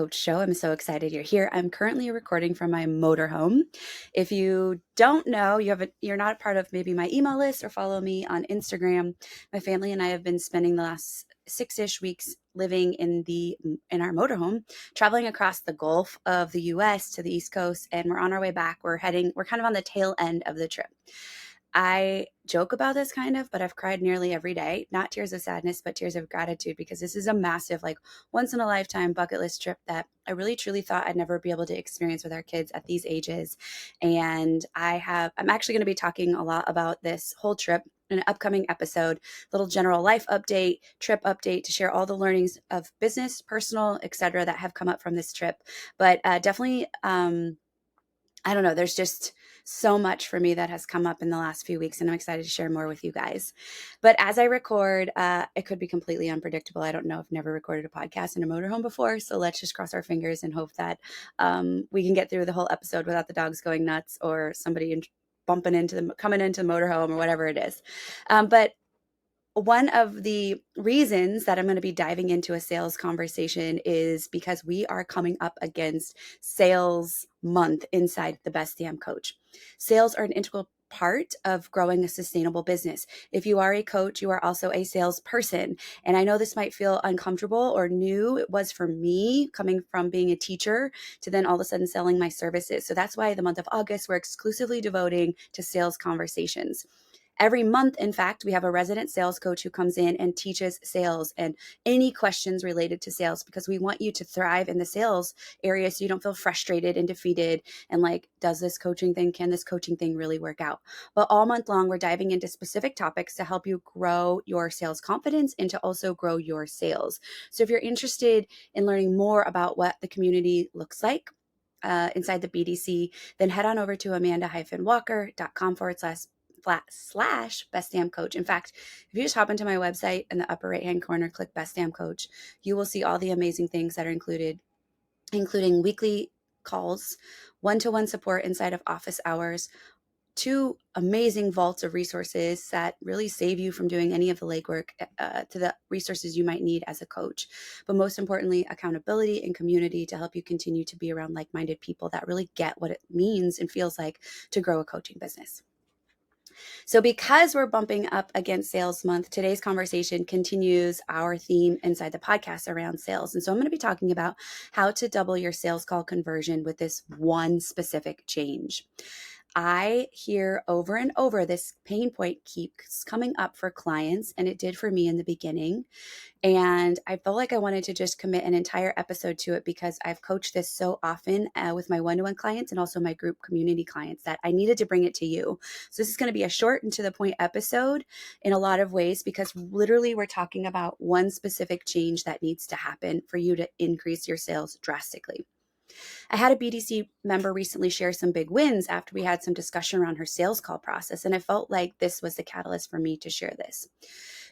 Coach Show. I'm so excited you're here. I'm currently recording from my motorhome. If you don't know, you're not a part of maybe my email list or follow me on Instagram. My family and I have been spending the last 6-ish weeks living in our motorhome, traveling across the Gulf of the US to the East Coast, and we're on our way back. We're kind of on the tail end of the trip. I joke about this kind of, but I've cried nearly every day, not tears of sadness, but tears of gratitude, because this is a massive, like, once in a lifetime bucket list trip that I really truly thought I'd never be able to experience with our kids at these ages. And I'm actually going to be talking a lot about this whole trip in an upcoming episode, little general life update, trip update to share all the learnings of business, personal, etc. that have come up from this trip. But definitely, I don't know, there's just so much for me that has come up in the last few weeks, and I'm excited to share more with you guys. But as I record, it could be completely unpredictable. I don't know. I've never recorded a podcast in a motorhome before, so let's just cross our fingers and hope that we can get through the whole episode without the dogs going nuts or somebody coming into the motorhome or whatever it is. But one of the reasons that I'm going to be diving into a sales conversation is because we are coming up against sales month inside the Best Damn Coach. Sales are an integral part of growing a sustainable business. If you are a coach, you are also a salesperson. And I know this might feel uncomfortable or new. It was for me, coming from being a teacher to then all of a sudden selling my services. So that's why the month of August, we're exclusively devoting to sales conversations. Every month, in fact, we have a resident sales coach who comes in and teaches sales and any questions related to sales, because we want you to thrive in the sales area so you don't feel frustrated and defeated and like, can this coaching thing really work out? But all month long, we're diving into specific topics to help you grow your sales confidence and to also grow your sales. So if you're interested in learning more about what the community looks like, inside the BDC, then head on over to amanda-walker.com// Best Damn Coach. In fact, if you just hop into my website in the upper right hand corner, click Best Damn Coach, you will see all the amazing things that are included, including weekly calls, one-to-one support inside of office hours, 2 amazing vaults of resources that really save you from doing any of the legwork, to the resources you might need as a coach. But most importantly, accountability and community to help you continue to be around like-minded people that really get what it means and feels like to grow a coaching business. So because we're bumping up against sales month, today's conversation continues our theme inside the podcast around sales. And so I'm going to be talking about how to double your sales call conversion with this one specific change. I hear over and over this pain point keeps coming up for clients, and it did for me in the beginning. And I felt like I wanted to just commit an entire episode to it because I've coached this so often with my one-to-one clients and also my group community clients that I needed to bring it to you. So this is going to be a short and to the point episode in a lot of ways, because literally we're talking about one specific change that needs to happen for you to increase your sales drastically. I had a BDC member recently share some big wins after we had some discussion around her sales call process, and I felt like this was the catalyst for me to share this.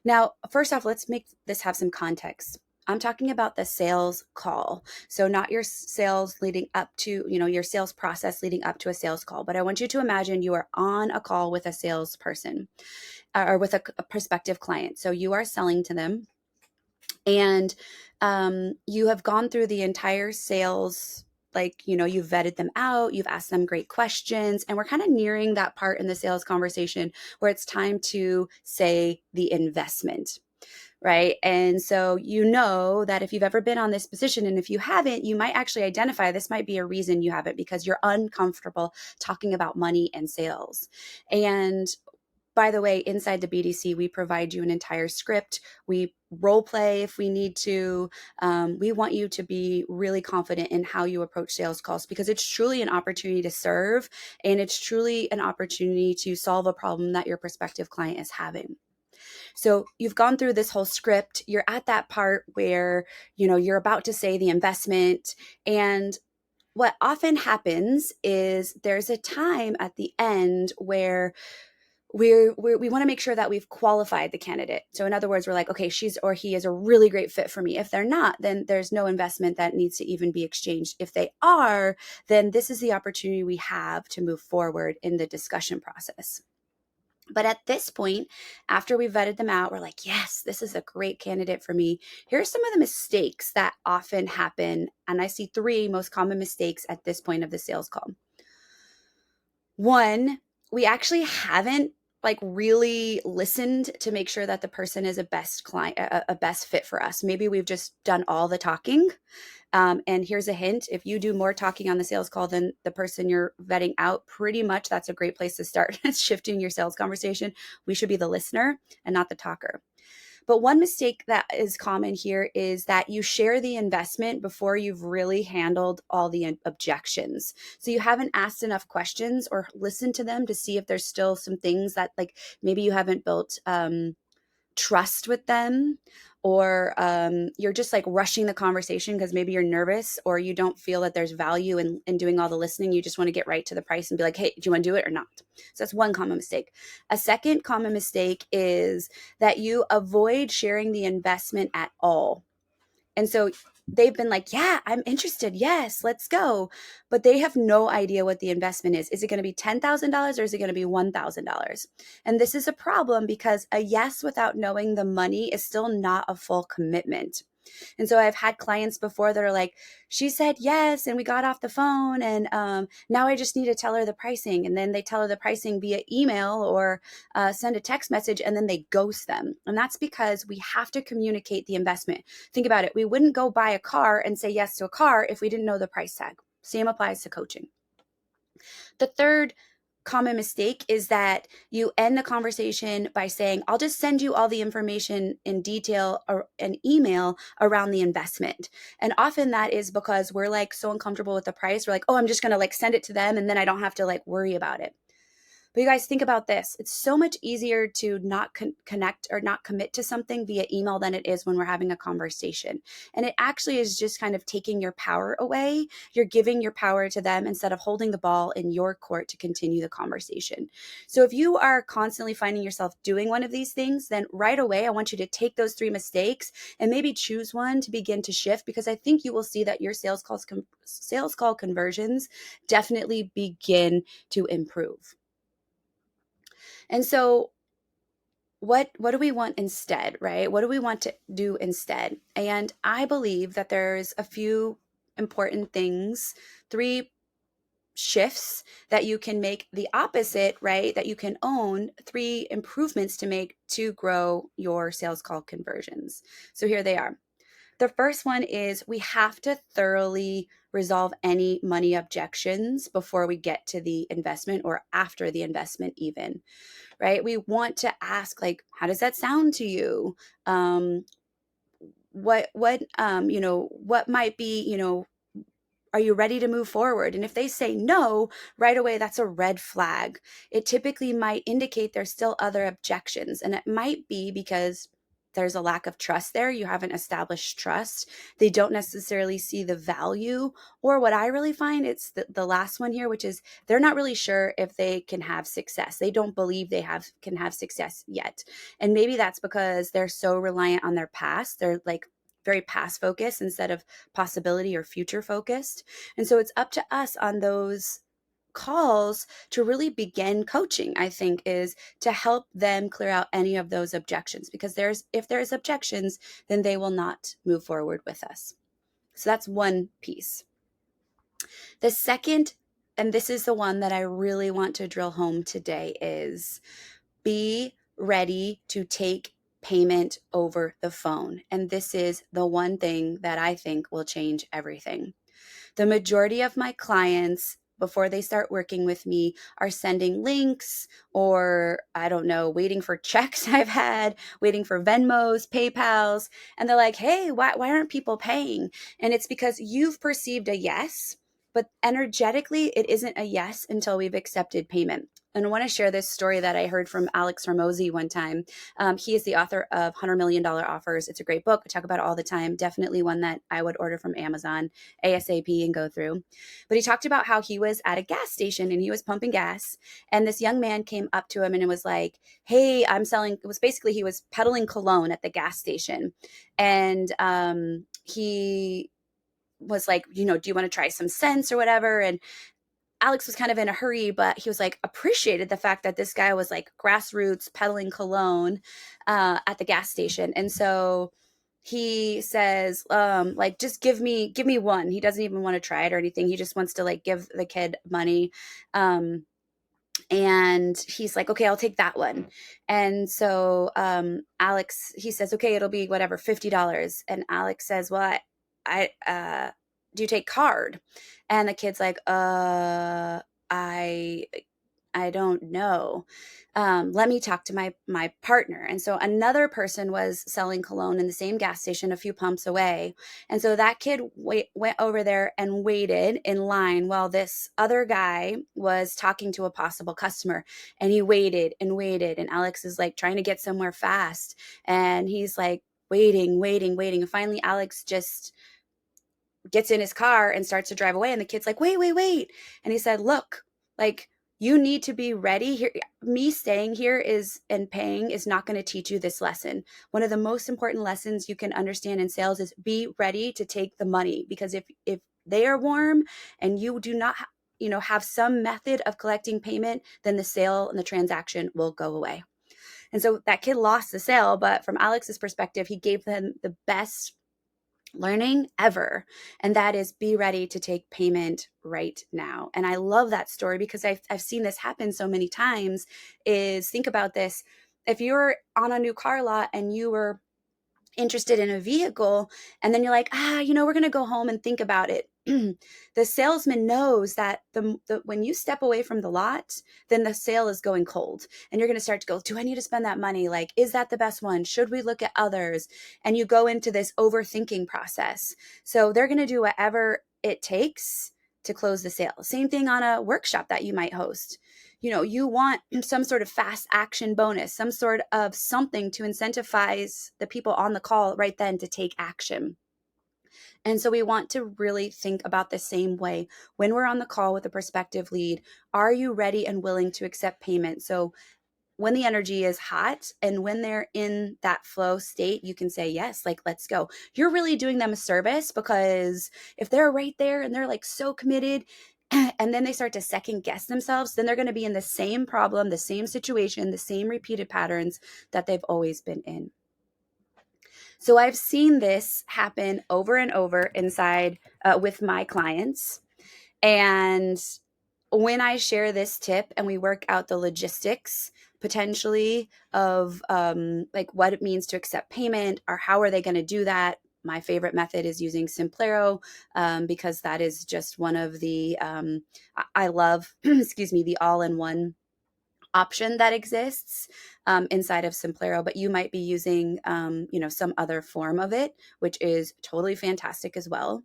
Now, first off, let's make this have some context. I'm talking about the sales call. So not your sales leading up to, your sales process leading up to a sales call, but I want you to imagine you are on a call with a salesperson or with a prospective client. So you are selling to them, and you have gone through the entire sales, you've vetted them out, you've asked them great questions, and we're kind of nearing that part in the sales conversation where it's time to say the investment, right? And so you know that if you've ever been on this position, and if you haven't, you might actually identify this might be a reason you haven't, because you're uncomfortable talking about money and sales. And by the way, inside the BDC, we provide you an entire script. We role play if we need to. We want you to be really confident in how you approach sales calls, because it's truly an opportunity to serve, and it's truly an opportunity to solve a problem that your prospective client is having. So you've gone through this whole script. You're at that part where, you're about to say the investment. And what often happens is there's a time at the end where we want to make sure that we've qualified the candidate. So in other words, we're like, okay, she's or he is a really great fit for me. If they're not, then there's no investment that needs to even be exchanged. If they are, then this is the opportunity we have to move forward in the discussion process. But at this point, after we vetted them out, we're like, yes, this is a great candidate for me. Here's some of the mistakes that often happen. And I see three most common mistakes at this point of the sales call. One, we actually haven't like really listened to make sure that the person is a best client, a best fit for us. Maybe we've just done all the talking. And here's a hint: if you do more talking on the sales call than the person you're vetting out, pretty much that's a great place to start shifting your sales conversation. We should be the listener and not the talker. But one mistake that is common here is that you share the investment before you've really handled all the objections. So you haven't asked enough questions or listened to them to see if there's still some things that, like, maybe you haven't built trust with them, or you're just like rushing the conversation because maybe you're nervous, or you don't feel that there's value in doing all the listening. You just want to get right to the price and be like, hey, do you want to do it or not? So that's one common mistake. A second common mistake is that you avoid sharing the investment at all. And so they've been like, yeah, I'm interested. Yes, let's go. But they have no idea what the investment is. Is it going to be $10,000 or is it going to be $1,000? And this is a problem because a yes without knowing the money is still not a full commitment. And so I've had clients before that are like, she said yes, and we got off the phone, and now I just need to tell her the pricing. And then they tell her the pricing via email or send a text message, and then they ghost them. And that's because we have to communicate the investment. Think about it. We wouldn't go buy a car and say yes to a car if we didn't know the price tag. Same applies to coaching. The third common mistake is that you end the conversation by saying, I'll just send you all the information in detail or an email around the investment. And often that is because we're like so uncomfortable with the price. We're like, oh, I'm just going to like send it to them and then I don't have to like worry about it. But you guys, think about this. It's so much easier to not connect or not commit to something via email than it is when we're having a conversation. And it actually is just kind of taking your power away. You're giving your power to them instead of holding the ball in your court to continue the conversation. So if you are constantly finding yourself doing one of these things, then right away, I want you to take those three mistakes and maybe choose one to begin to shift, because I think you will see that your sales call conversions definitely begin to improve. And so what do we want instead, right? What do we want to do instead? And I believe that there's a few important things, three shifts that you can make the opposite, right? That you can own, three improvements to make to grow your sales call conversions. So here they are. The first one is we have to thoroughly resolve any money objections before we get to the investment or after the investment even, right? We want to ask, like, how does that sound to you? What might be, are you ready to move forward? And if they say no, right away, that's a red flag. It typically might indicate there's still other objections. And it might be because there's a lack of trust there. You haven't established trust. They don't necessarily see the value. Or what I really find, it's the last one here, which is they're not really sure if they can have success. They don't believe they can have success yet. And maybe that's because they're so reliant on their past. They're like very past focused instead of possibility or future focused. And so it's up to us on those calls to really begin coaching, I think, is to help them clear out any of those objections, because if there's objections, then they will not move forward with us. So that's one piece. The second, and this is the one that I really want to drill home today, is be ready to take payment over the phone. And this is the one thing that I think will change everything. The majority of my clients, before they start working with me, are sending links, or I don't know, waiting for checks waiting for Venmos, PayPals. And they're like, hey, why aren't people paying? And it's because you've perceived a yes, but energetically, it isn't a yes until we've accepted payment. And I want to share this story that I heard from Alex Hormozi one time. He is the author of $100 Million Offers. It's a great book. I talk about it all the time. Definitely one that I would order from Amazon ASAP and go through. But he talked about how he was at a gas station and he was pumping gas. And this young man came up to him and it was like, hey, it was basically, he was peddling cologne at the gas station. And he was like, do you want to try some scents or whatever? And Alex was kind of in a hurry, but he was like appreciated the fact that this guy was like grassroots peddling cologne at the gas station. And so he says, like, just give me one. He doesn't even want to try it or anything. He just wants to like give the kid money. And he's like, okay, I'll take that one. And so Alex, he says, okay, it'll be whatever, $50. And Alex says, well, I do you take card? And the kid's like, I I don't know. Let me talk to my partner. And so another person was selling cologne in the same gas station a few pumps away. And so that kid went over there and waited in line while this other guy was talking to a possible customer. And he waited and waited. And Alex is like trying to get somewhere fast. And he's like waiting, waiting, waiting. And finally, Alex just gets in his car and starts to drive away. And the kid's like, wait, wait, wait. And he said, look, like, you need to be ready here. Me staying here is and paying is not going to teach you this lesson. One of the most important lessons you can understand in sales is be ready to take the money, because if they are warm and you do not have some method of collecting payment, then the sale and the transaction will go away. And so that kid lost the sale, but from Alex's perspective, he gave them the best learning ever, and that is be ready to take payment right now. And I love that story because I've seen this happen so many times. Is think about this: if you're on a new car lot and you were interested in a vehicle, and then you're like, we're going to go home and think about it. The salesman knows that when you step away from the lot, then the sale is going cold, and you're going to start to go, do I need to spend that money? Like, is that the best one? Should we look at others? And you go into this overthinking process. So they're going to do whatever it takes to close the sale. Same thing on a workshop that you might host. You want some sort of fast action bonus, some sort of something to incentivize the people on the call right then to take action. And so we want to really think about the same way when we're on the call with a prospective lead. Are you ready and willing to accept payment? So when the energy is hot and when they're in that flow state, you can say, yes, like, let's go. You're really doing them a service, because if they're right there and they're like so committed, and then they start to second guess themselves, then they're going to be in the same problem, the same situation, the same repeated patterns that they've always been in. So I've seen this happen over and over inside with my clients. And when I share this tip and we work out the logistics potentially of like what it means to accept payment, or how are they going to do that, my favorite method is using Simplero, because that is just one of the I love excuse me, the all-in-one option that exists inside of Simplero, but you might be using, some other form of it, which is totally fantastic as well.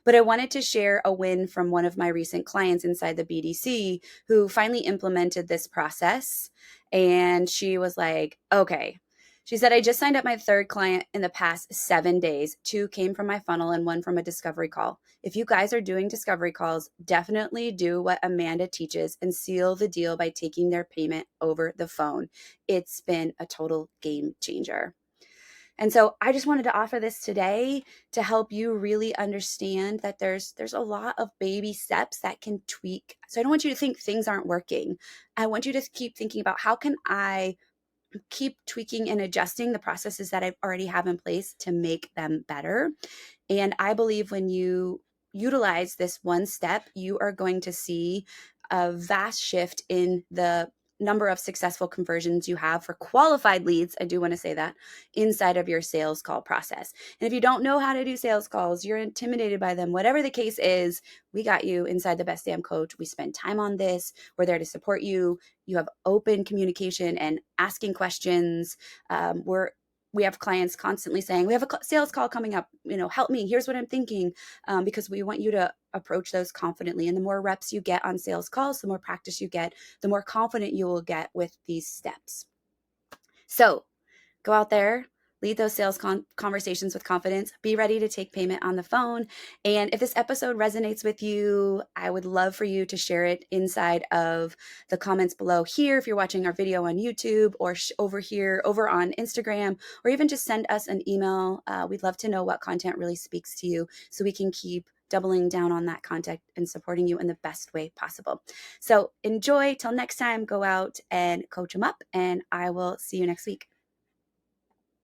But I wanted to share a win from one of my recent clients inside the BDC who finally implemented this process. And she was like, okay. She said, I just signed up my third client in the past 7 days. 2 came from my funnel and 1 from a discovery call. If you guys are doing discovery calls, definitely do what Amanda teaches and seal the deal by taking their payment over the phone. It's been a total game changer. And so I just wanted to offer this today to help you really understand that there's a lot of baby steps that can tweak. So I don't want you to think things aren't working. I want you to keep thinking about, how can I keep tweaking and adjusting the processes that I already have in place to make them better. And I believe when you utilize this one step, you are going to see a vast shift in the number of successful conversions you have for qualified leads. I do want to say that inside of your sales call process. And if you don't know how to do sales calls, you're intimidated by them, whatever the case is, we got you inside the Best Damn Coach. We spend time on this. We're there to support you. You have open communication and asking questions. We have clients constantly saying, we have a sales call coming up, help me, here's what I'm thinking, because we want you to approach those confidently. And the more reps you get on sales calls, the more practice you get, the more confident you will get with these steps. So go out there, lead those sales conversations with confidence, be ready to take payment on the phone. And if this episode resonates with you, I would love for you to share it inside of the comments below here if you're watching our video on YouTube, or over on Instagram, or even just send us an email. We'd love to know what content really speaks to you so we can keep doubling down on that content and supporting you in the best way possible. So enjoy. Till next time, go out and coach them up, and I will see you next week.